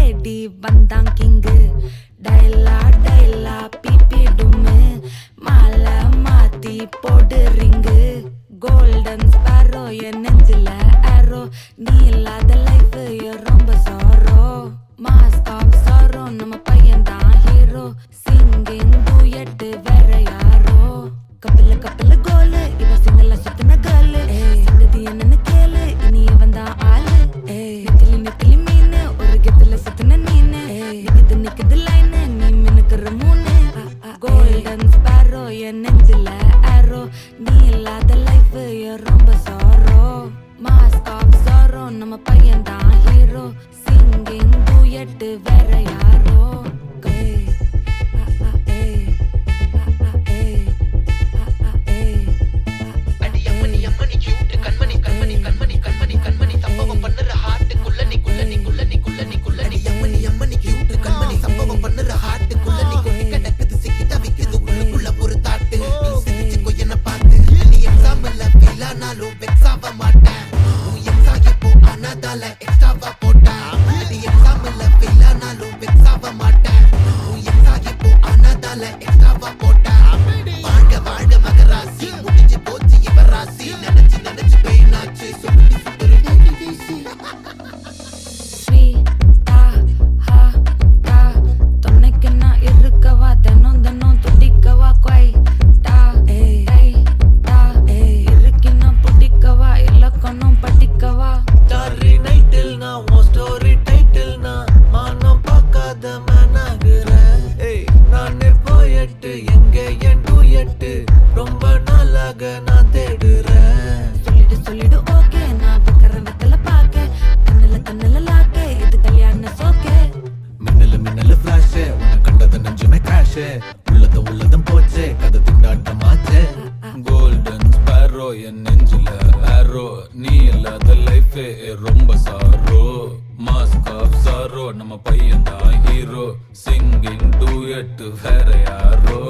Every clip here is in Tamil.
தேடி வந்தான் கிங்கு. டைலா டைலா பிபி டும்மு மாலை மாத்தி போடு ரிங்கு. கோல்டன் ஸ்பாரோ என் நெஞ்சில ஆரோ, நீ இல்லாத லைஃப் ரொம்ப சாரோ. மாஸ்க் ஆஃப் சாரோ நம்ம பையன் தான் ஹீரோ. சிங்கிங் டூயட் வேற யாரோ. கப்பில கப்பில கோலு இவ சிங்கல சுத்தின கேர்ளு. சங்கதி என்னன்னு கேளு இனி இவன் தான் ஆளு. நிக்கலி நிக்கலி மீனு ஒரு கெத்துல சுத்தின நீனு. நிக்குது நிக்குது லைனு நீ மினுக்குற மூணு. கோல்டன் ஸ்பாரோ என் நெஞ்சில ஆரோ, நீ இல்லாத லைஃப் ரொம்ப சாரோ. மாஸ்க் ஆஃப் சாரோ நம்ம பையன் தான் ஹீரோ. சிங்கிங் டூயட் வேற யாரோ. உள்ளதும் போச்சே கதை திண்டாட்டமாச்சே. கோல்டன் ஸ்பாரோ என் நெஞ்சில ஆரோ, நீ இல்லாத லைஃபே ரொம்ப சாரோ. மாஸ்க் ஆஃப் சாரோ நம்ம பையன் தான் ஹீரோ. சிங்கிங் டூயட் வேற யாரோ.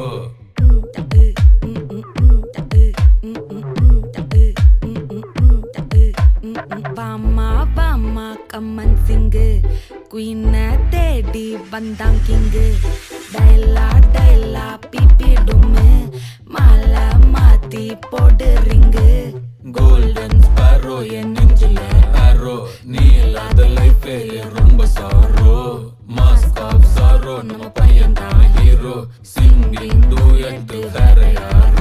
வாமா வாமா கம்மன் சிங்கு, குயின தேடி வந்தான் கிங்கு. டைலா டைலா பிபி டும்மு மாலை மாத்தி போடு ரிங்கு. கோல்டன் ஸ்பாரோ என் நெஞ்சில ஆரோ, நீ இல்லாத லைஃபே ரொம்ப சாரோ. மாஸ்க் ஆஃப் சாரோ நம்ம பையன் தான் ஹீரோ. சிங்கிங் டூயட் வேற யாரோ.